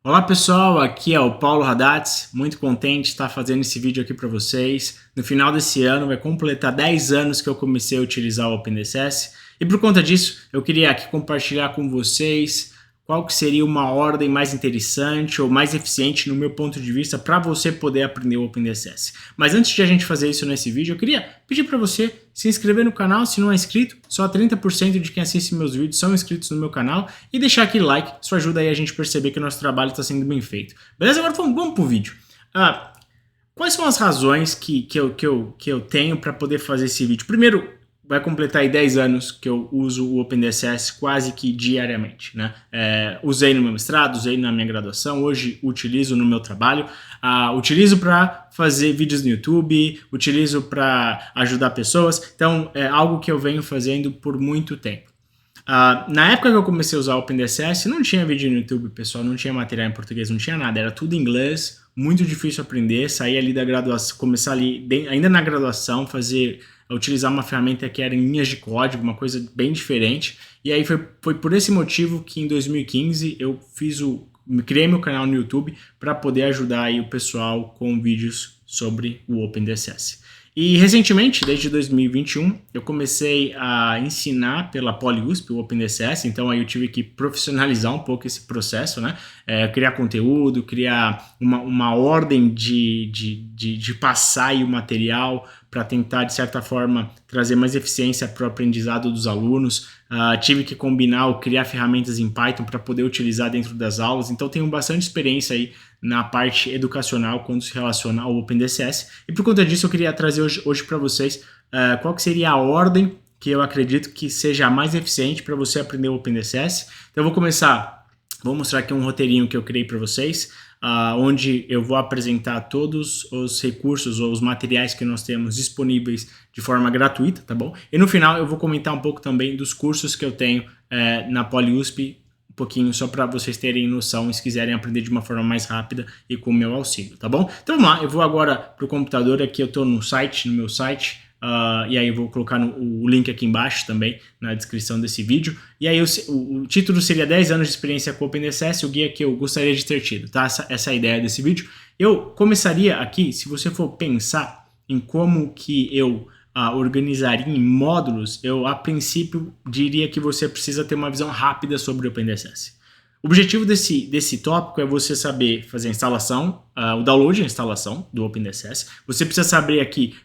Olá pessoal, aqui é o Paulo Radatz, muito contente de estar fazendo esse vídeo aqui para vocês. No final desse ano vai completar 10 anos que eu comecei a utilizar o OpenDCS e por conta disso eu queria aqui compartilhar com vocês qual que seria uma ordem mais interessante ou mais eficiente no meu ponto de vista para você poder aprender o OpenDCS. Mas antes de a gente fazer isso nesse vídeo, eu queria pedir para você se inscrever no canal se não é inscrito. Só 30% de quem assiste meus vídeos são inscritos no meu canal e deixar aquele like, isso ajuda aí a gente perceber que o nosso trabalho está sendo bem feito. Beleza? Agora vamos pro vídeo. Quais são as razões que eu tenho para poder fazer esse vídeo? Primeiro, vai completar aí 10 anos que eu uso o OpenDCS quase que diariamente, né? Usei no meu mestrado, usei na minha graduação, hoje utilizo no meu trabalho, utilizo para fazer vídeos no YouTube, utilizo para ajudar pessoas, então é algo que eu venho fazendo por muito tempo. Na época que eu comecei a usar o OpenDCS, não tinha vídeo no YouTube, pessoal, não tinha material em português, não tinha nada, era tudo em inglês, muito difícil aprender, sair ali da graduação, começar ali, ainda na graduação, utilizar uma ferramenta que era em linhas de código, uma coisa bem diferente, e aí foi por esse motivo que em 2015 eu criei meu canal no YouTube para poder ajudar aí o pessoal com vídeos sobre o OpenDCS. E recentemente, desde 2021, eu comecei a ensinar pela PoliUSP o OpenDCS, então aí eu tive que profissionalizar um pouco esse processo, né? Criar conteúdo, criar uma ordem de passar aí o material para tentar, de certa forma, trazer mais eficiência para o aprendizado dos alunos. Tive que combinar ou criar ferramentas em Python para poder utilizar dentro das aulas, então tenho bastante experiência aí na parte educacional quando se relaciona ao OpenDCS, e por conta disso eu queria trazer hoje para vocês qual que seria a ordem que eu acredito que seja a mais eficiente para você aprender o OpenDCS. Então eu vou mostrar aqui um roteirinho que eu criei para vocês, onde eu vou apresentar todos os recursos ou os materiais que nós temos disponíveis de forma gratuita, tá bom? E no final eu vou comentar um pouco também dos cursos que eu tenho na PoliUSP, um pouquinho só para vocês terem noção se quiserem aprender de uma forma mais rápida e com o meu auxílio, tá bom? Então vamos lá, eu vou agora para o computador, aqui eu estou no meu site, e aí eu vou colocar o link aqui embaixo também na descrição desse vídeo, e aí o título seria 10 anos de experiência com o OpenDCS, o guia que eu gostaria de ter tido, tá? Essa é a ideia desse vídeo. Eu começaria aqui, se você for pensar em como que eu organizaria em módulos, eu a princípio diria que você precisa ter uma visão rápida sobre o OpenDCS. O objetivo desse tópico é você saber fazer a instalação, o download e a instalação do OpenDCS. Você precisa saber aqui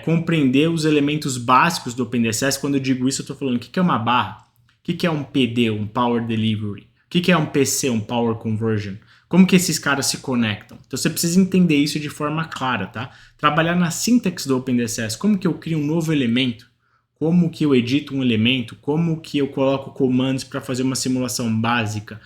compreender os elementos básicos do OpenDCS. Quando eu digo isso, eu estou falando o que é uma barra, o que é um PD, um Power Delivery, o que é um PC, um Power Conversion, como que esses caras se conectam. Então você precisa entender isso de forma clara, tá? Trabalhar na sintaxe do OpenDCS, como que eu crio um novo elemento, como que eu edito um elemento, como que eu coloco comandos para fazer uma simulação básica,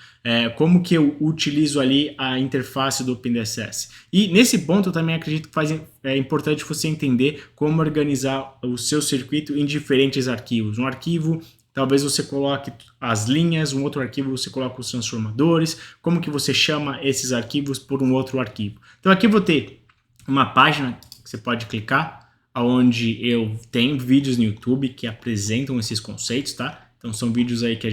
como que eu utilizo ali a interface do OpenDCS. E nesse ponto eu também acredito que é importante você entender como organizar o seu circuito em diferentes arquivos. Um arquivo, talvez você coloque as linhas, um outro arquivo você coloca os transformadores, como que você chama esses arquivos por um outro arquivo. Então aqui eu vou ter uma página que você pode clicar, onde eu tenho vídeos no YouTube que apresentam esses conceitos, tá? Então são vídeos aí que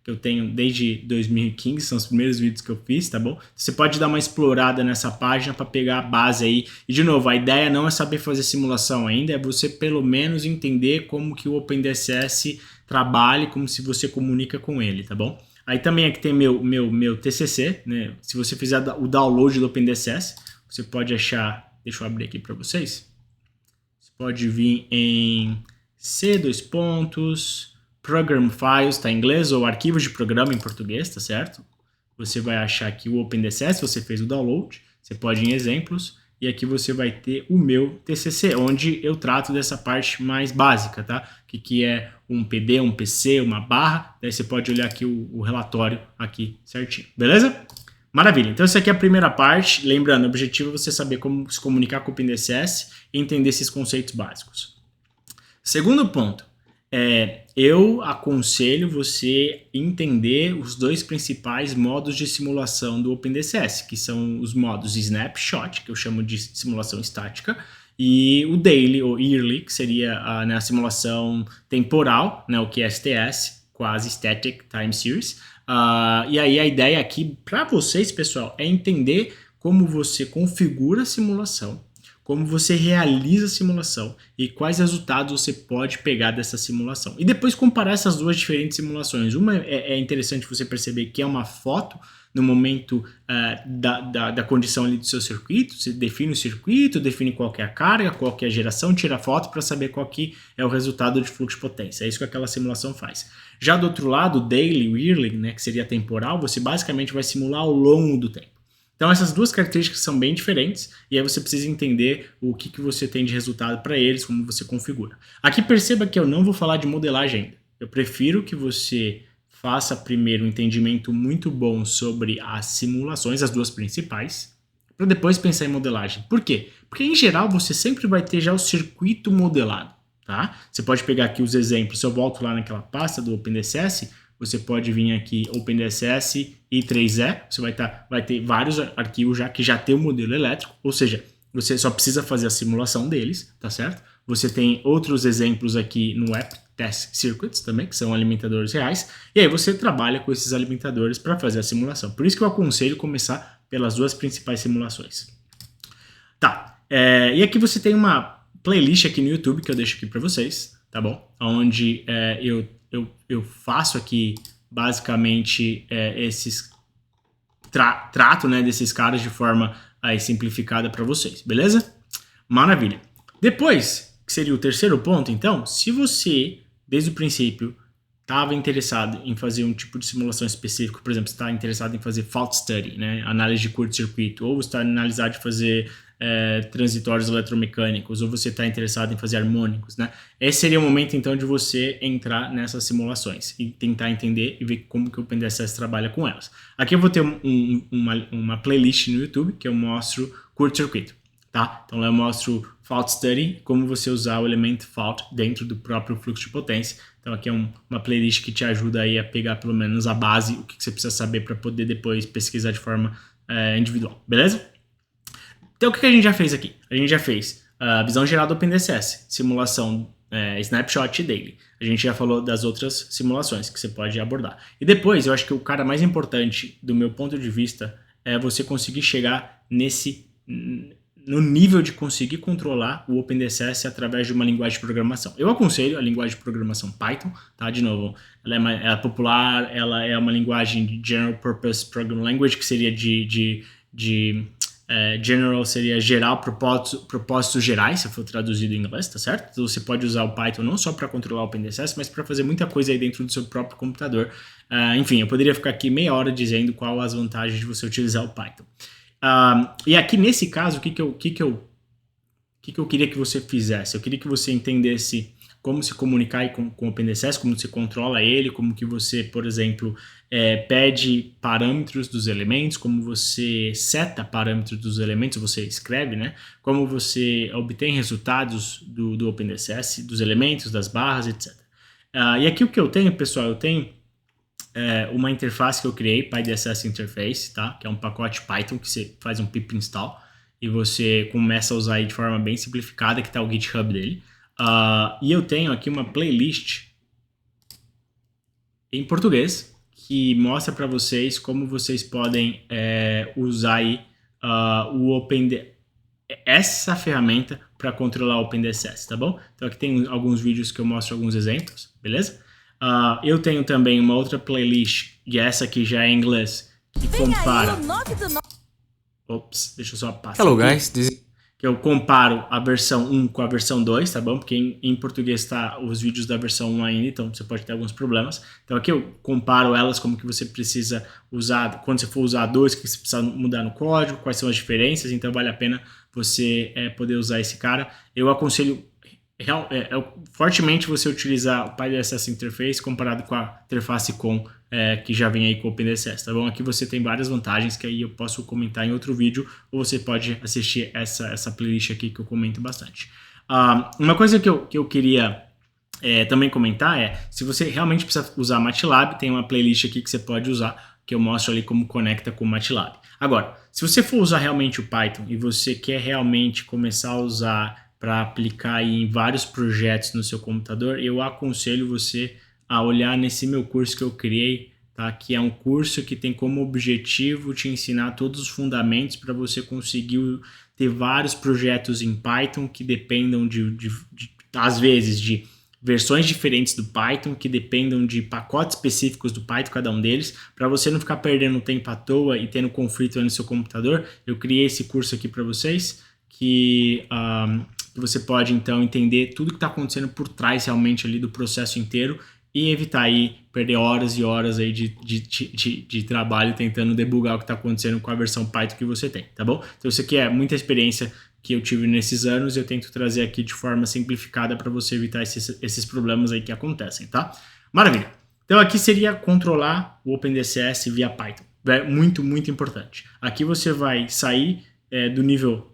eu tenho desde 2015, são os primeiros vídeos que eu fiz, tá bom? Você pode dar uma explorada nessa página para pegar a base aí. E de novo, a ideia não é saber fazer simulação ainda, é você pelo menos entender como que o OpenDCS trabalha, como se você comunica com ele, tá bom? Aí também aqui tem meu TCC, né? Se você fizer o download do OpenDCS, você pode achar, deixa eu abrir aqui para vocês. Pode vir em Program Files, tá em inglês, ou arquivos de programa em português, tá certo? Você vai achar aqui o OpenDCS, você fez o download, você pode ir em exemplos, e aqui você vai ter o meu TCC, onde eu trato dessa parte mais básica, tá? Que é um PD, um PC, uma barra, daí você pode olhar aqui o relatório aqui certinho, beleza? Maravilha, então essa aqui é a primeira parte. Lembrando, o objetivo é você saber como se comunicar com o OpenDCS e entender esses conceitos básicos. Segundo ponto, eu aconselho você entender os dois principais modos de simulação do OpenDCS, que são os modos Snapshot, que eu chamo de simulação estática, e o Daily ou Yearly, que seria a simulação temporal, né, o que é STS, Quasi Static Time Series, E aí a ideia aqui para vocês, pessoal, é entender como você configura a simulação, como você realiza a simulação e quais resultados você pode pegar dessa simulação. E depois comparar essas duas diferentes simulações. Uma é interessante você perceber que é uma foto no momento da condição ali do seu circuito. Você define o circuito, define qual que é a carga, qual que é a geração, tira a foto para saber qual que é o resultado de fluxo de potência. É isso que aquela simulação faz. Já do outro lado, o daily, o yearly, né, que seria temporal, você basicamente vai simular ao longo do tempo. Então essas duas características são bem diferentes e aí você precisa entender o que você tem de resultado para eles, como você configura. Aqui perceba que eu não vou falar de modelagem ainda. Eu prefiro que você faça primeiro um entendimento muito bom sobre as simulações, as duas principais, para depois pensar em modelagem. Por quê? Porque em geral você sempre vai ter já o circuito modelado, tá? Você pode pegar aqui os exemplos, se eu volto lá naquela pasta do OpenDSS, você pode vir aqui OpenDSS i3E, você vai ter vários arquivos já que já tem o modelo elétrico, ou seja, você só precisa fazer a simulação deles, tá certo? Você tem outros exemplos aqui no App Test Circuits também, que são alimentadores reais, e aí você trabalha com esses alimentadores para fazer a simulação. Por isso que eu aconselho começar pelas duas principais simulações. Tá, e aqui você tem uma playlist aqui no YouTube que eu deixo aqui para vocês, tá bom? Onde eu faço aqui basicamente trato, né, desses caras de forma aí simplificada para vocês, beleza? Maravilha. Depois, que seria o terceiro ponto, então, se você desde o princípio estava interessado em fazer um tipo de simulação específico, por exemplo, você está interessado em fazer fault study, né, análise de curto-circuito, ou você está analisado de fazer transitórios eletromecânicos, ou você está interessado em fazer harmônicos, né? Esse seria o momento, então, de você entrar nessas simulações e tentar entender e ver como que o OpenDSS trabalha com elas. Aqui eu vou ter uma playlist no YouTube que eu mostro curto-circuito, tá? Então lá eu mostro fault study, como você usar o elemento fault dentro do próprio fluxo de potência. Então aqui é uma playlist que te ajuda aí a pegar pelo menos a base, o que você precisa saber para poder depois pesquisar de forma individual, beleza? Então o que a gente já fez aqui? A gente já fez a visão geral do OpenDSS, simulação snapshot e daily. A gente já falou das outras simulações que você pode abordar. E depois, eu acho que o cara mais importante do meu ponto de vista é você conseguir chegar no nível de conseguir controlar o OpenDSS através de uma linguagem de programação. Eu aconselho a linguagem de programação Python, tá? De novo, ela é popular, ela é uma linguagem de General Purpose Programming Language, que seria general seria geral, propósitos gerais, se for traduzido em inglês, tá certo? Então você pode usar o Python não só para controlar o OpenDSS, mas para fazer muita coisa aí dentro do seu próprio computador. Enfim, eu poderia ficar aqui meia hora dizendo qual as vantagens de você utilizar o Python. E aqui nesse caso, o que eu queria que você fizesse? Eu queria que você entendesse como se comunicar com o OpenDSS, como você controla ele, como que você, por exemplo, pede parâmetros dos elementos, como você seta parâmetros dos elementos, você escreve, né? Como você obtém resultados do OpenDSS, dos elementos, das barras, etc. E aqui o que eu tenho, pessoal, eu tenho uma interface que eu criei, PyDSS Interface, tá? Que é um pacote Python que você faz um pip install e você começa a usar aí de forma bem simplificada, que está o GitHub dele. E eu tenho aqui uma playlist em português que mostra para vocês como vocês podem usar aí essa ferramenta para controlar o OpenDSS, tá bom? Então aqui tem alguns vídeos que eu mostro alguns exemplos, beleza? Eu tenho também uma outra playlist, e essa aqui já é em inglês, que compara... Ops, deixa eu só passar Hello aqui. guys, Que eu comparo a versão 1 com a versão 2, tá bom? Porque em português está os vídeos da versão 1 ainda, então você pode ter alguns problemas. Então aqui eu comparo elas, como que você precisa usar, quando você for usar a 2, o que você precisa mudar no código, quais são as diferenças, então vale a pena você poder usar esse cara. Eu aconselho fortemente você utilizar o PyDSS Interface comparado com a interface com que já vem aí com o OpenDSS, tá bom? Aqui você tem várias vantagens que aí eu posso comentar em outro vídeo, ou você pode assistir essa playlist aqui que eu comento bastante. Uma coisa que eu queria também comentar se você realmente precisa usar MATLAB, tem uma playlist aqui que você pode usar, que eu mostro ali como conecta com o MATLAB. Agora, se você for usar realmente o Python e você quer realmente começar a usar para aplicar em vários projetos no seu computador, eu aconselho você a olhar nesse meu curso que eu criei tá? Que é um curso que tem como objetivo te ensinar todos os fundamentos para você conseguir ter vários projetos em Python que dependam às vezes, de versões diferentes do Python, que dependam de pacotes específicos do Python, cada um deles, para você não ficar perdendo tempo à toa e tendo conflito aí no seu computador. Eu criei esse curso aqui para vocês, que você pode então entender tudo que está acontecendo por trás realmente ali do processo inteiro e evitar aí perder horas e horas aí de trabalho tentando debugar o que está acontecendo com a versão Python que você tem, tá bom? Então isso aqui é muita experiência que eu tive nesses anos, eu tento trazer aqui de forma simplificada para você evitar esses problemas aí que acontecem, tá? Maravilha! Então aqui seria controlar o OpenDCS via Python, é muito, muito importante. Aqui você vai sair do nível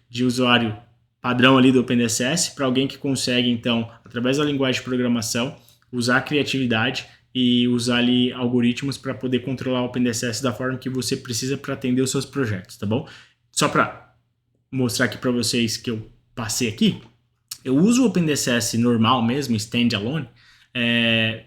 de usuário padrão ali do OpenDCS para alguém que consegue, então, através da linguagem de programação, usar a criatividade e usar ali algoritmos para poder controlar o OpenDCS da forma que você precisa para atender os seus projetos, tá bom? Só para mostrar aqui para vocês que eu passei aqui, eu uso o OpenDCS normal mesmo, standalone,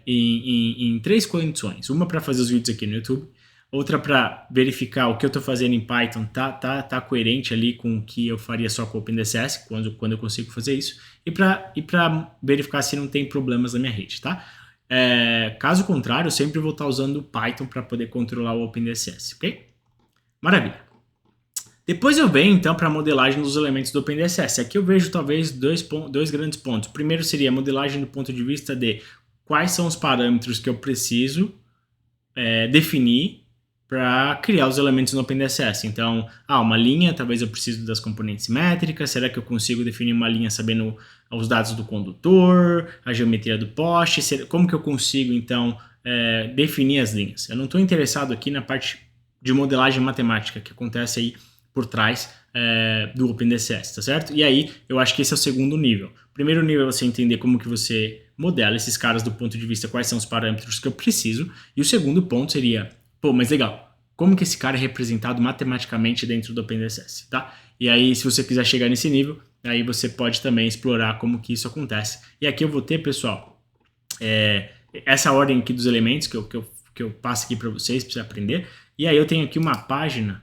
em 3 condições. Uma para fazer os vídeos aqui no YouTube, outra para verificar o que eu estou fazendo em Python tá coerente ali com o que eu faria só com o OpenDCS, quando eu consigo fazer isso, e para verificar se não tem problemas na minha rede, tá? Caso contrário, eu sempre vou estar usando o Python para poder controlar o OpenDCS, ok? Maravilha! Depois eu venho então para a modelagem dos elementos do OpenDCS. Aqui eu vejo talvez dois grandes pontos. O primeiro seria a modelagem do ponto de vista de quais são os parâmetros que eu preciso definir para criar os elementos no OpenDCS. Então, uma linha, talvez eu preciso das componentes métricas. Será que eu consigo definir uma linha sabendo os dados do condutor, a geometria do poste? Como que eu consigo então definir as linhas? Eu não estou interessado aqui na parte de modelagem matemática que acontece aí por trás do OpenDCS, tá certo? E aí, eu acho que esse é o segundo nível. O primeiro nível é você entender como que você modela esses caras do ponto de vista quais são os parâmetros que eu preciso. E o segundo ponto seria, mas legal, como que esse cara é representado matematicamente dentro do OpenDCS, tá? E aí, se você quiser chegar nesse nível, aí você pode também explorar como que isso acontece. E aqui eu vou ter, pessoal, essa ordem aqui dos elementos que eu passo aqui para vocês aprender. E aí eu tenho aqui uma página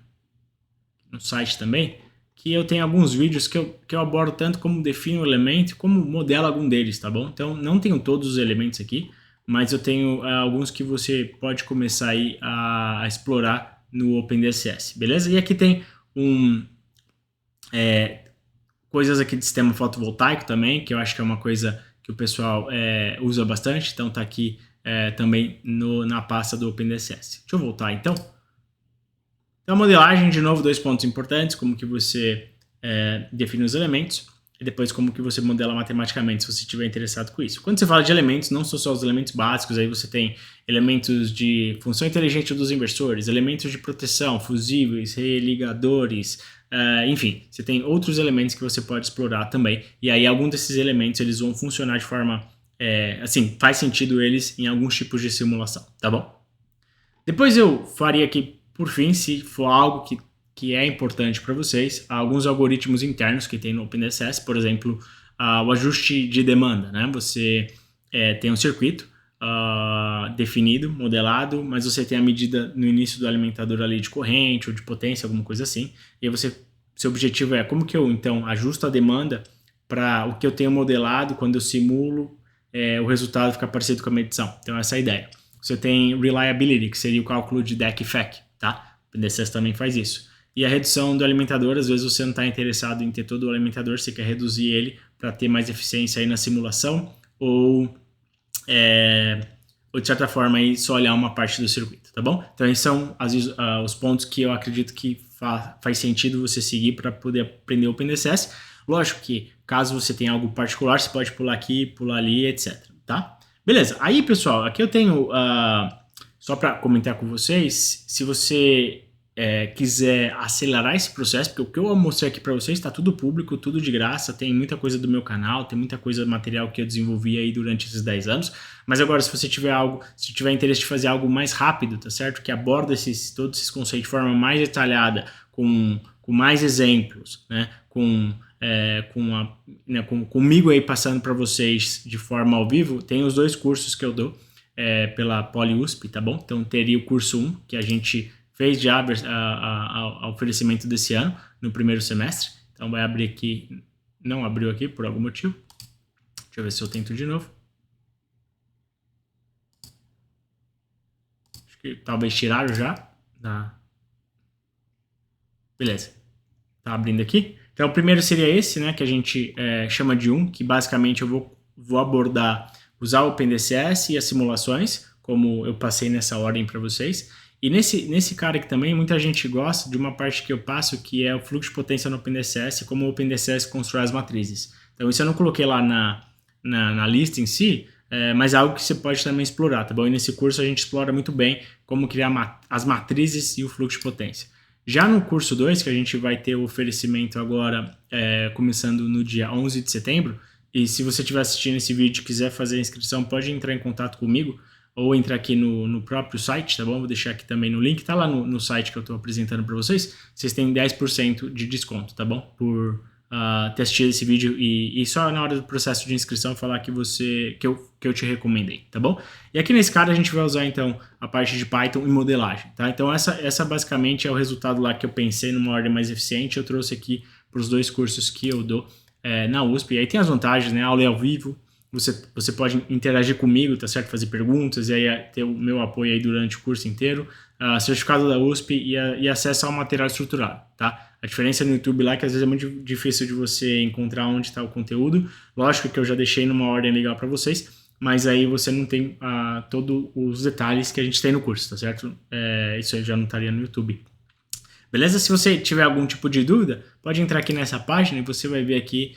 no site também, que eu tenho alguns vídeos que eu abordo tanto como defino o elemento, como modelo algum deles, tá bom? Então, não tenho todos os elementos aqui, mas eu tenho alguns que você pode começar aí a explorar no OpenDCS, beleza? E aqui tem coisas aqui de sistema fotovoltaico também, que eu acho que é uma coisa que o pessoal usa bastante, então tá aqui também na pasta do OpenDCS. Deixa eu voltar então. Então, a modelagem, de novo, 2 pontos importantes, como que você define os elementos e depois como que você modela matematicamente, se você estiver interessado com isso. Quando você fala de elementos, não são só os elementos básicos, aí você tem elementos de função inteligente dos inversores, elementos de proteção, fusíveis, religadores, enfim, você tem outros elementos que você pode explorar também, e aí alguns desses elementos eles vão funcionar de forma, assim, faz sentido eles em alguns tipos de simulação, tá bom? Depois eu faria aqui, por fim, se for algo que é importante para vocês, alguns algoritmos internos que tem no OpenDCS, por exemplo, o ajuste de demanda, né? Você tem um circuito definido, modelado, mas você tem a medida no início do alimentador ali de corrente ou de potência, alguma coisa assim, e aí seu objetivo é como que eu, então, ajusto a demanda para o que eu tenho modelado, quando eu simulo, o resultado fica parecido com a medição. Então, essa é a ideia. Você tem reliability, que seria o cálculo de DEC e FEC, tá? O PDCS também faz isso. E a redução do alimentador, às vezes você não está interessado em ter todo o alimentador, você quer reduzir ele para ter mais eficiência aí na simulação, ou de certa forma aí só olhar uma parte do circuito, tá bom? Então esses são os pontos que eu acredito que faz sentido você seguir para poder aprender o OpenDCS. Lógico que caso você tenha algo particular, você pode pular aqui, pular ali, etc, tá? Beleza, aí pessoal, aqui eu tenho, só para comentar com vocês, se você quiser acelerar esse processo, porque o que eu mostrei aqui para vocês está tudo público, tudo de graça, tem muita coisa do meu canal, tem muita coisa material que eu desenvolvi aí durante esses 10 anos, mas agora se você tiver interesse de fazer algo mais rápido, tá certo? Que aborda todos esses conceitos de forma mais detalhada, com mais exemplos, né? Comigo aí passando para vocês de forma ao vivo, tem os 2 cursos que eu dou. pela PoliUSP, tá bom? Então teria o curso 1, que a gente fez já o oferecimento desse ano, no primeiro semestre. Então vai abrir aqui, não abriu aqui por algum motivo. Deixa eu ver se eu tento de novo. Acho que talvez tiraram já. Beleza. Tá abrindo aqui. Então o primeiro seria esse, né, que a gente chama de 1, que basicamente eu vou abordar usar o OpenDCS e as simulações, como eu passei nessa ordem para vocês. E nesse cara aqui também, muita gente gosta de uma parte que eu passo, que é o fluxo de potência no OpenDCS, como o OpenDCS constrói as matrizes. Então isso eu não coloquei lá na lista em si, mas é algo que você pode também explorar, tá bom? E nesse curso a gente explora muito bem como criar as matrizes e o fluxo de potência. Já no curso 2, que a gente vai ter o oferecimento agora, começando no dia 11 de setembro, e se você estiver assistindo esse vídeo e quiser fazer a inscrição, pode entrar em contato comigo, ou entrar aqui no próprio site, tá bom? Vou deixar aqui também no link, tá lá no site que eu estou apresentando para vocês. Vocês têm 10% de desconto, tá bom? Por ter assistido esse vídeo e só na hora do processo de inscrição falar que eu te recomendei, tá bom? E aqui nesse cara a gente vai usar então a parte de Python e modelagem, tá? Então essa basicamente é o resultado lá que eu pensei numa ordem mais eficiente. Eu trouxe aqui para os 2 cursos que eu dou na USP. E aí tem as vantagens, né? A aula é ao vivo. Você pode interagir comigo, tá certo? Fazer perguntas e aí ter o meu apoio aí durante o curso inteiro. Certificado da USP e acesso ao material estruturado, tá? A diferença no YouTube lá é que às vezes é muito difícil de você encontrar onde está o conteúdo. Lógico que eu já deixei numa ordem legal para vocês, mas aí você não tem todos os detalhes que a gente tem no curso, tá certo? Isso aí já não estaria no YouTube. Beleza? Se você tiver algum tipo de dúvida, pode entrar aqui nessa página e você vai ver aqui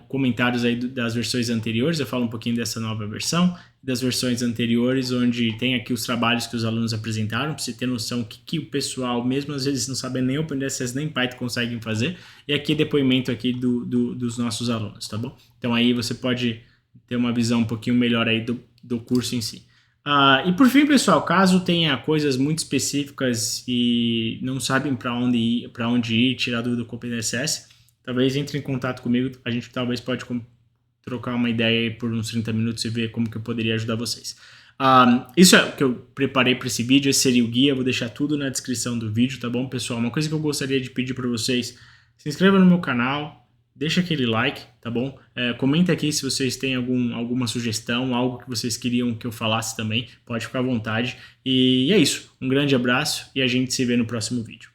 comentários aí das versões anteriores. Eu falo um pouquinho dessa nova versão, das versões anteriores, onde tem aqui os trabalhos que os alunos apresentaram, para você ter noção que o pessoal, mesmo às vezes não sabendo nem OpenDCS nem Python, conseguem fazer. E aqui depoimento aqui dos nossos alunos, tá bom? Então aí você pode ter uma visão um pouquinho melhor aí do curso em si. E por fim, pessoal, caso tenha coisas muito específicas e não sabem para onde ir, tirar dúvida com o OpenDCS, talvez entre em contato comigo. A gente talvez pode trocar uma ideia aí por uns 30 minutos e ver como que eu poderia ajudar vocês. Isso é o que eu preparei para esse vídeo. Esse seria o guia. Vou deixar tudo na descrição do vídeo, tá bom, pessoal? Uma coisa que eu gostaria de pedir para vocês: se inscreva no meu canal, deixa aquele like, tá bom? Comenta aqui se vocês têm alguma sugestão, algo que vocês queriam que eu falasse também. Pode ficar à vontade. E é isso. Um grande abraço e a gente se vê no próximo vídeo.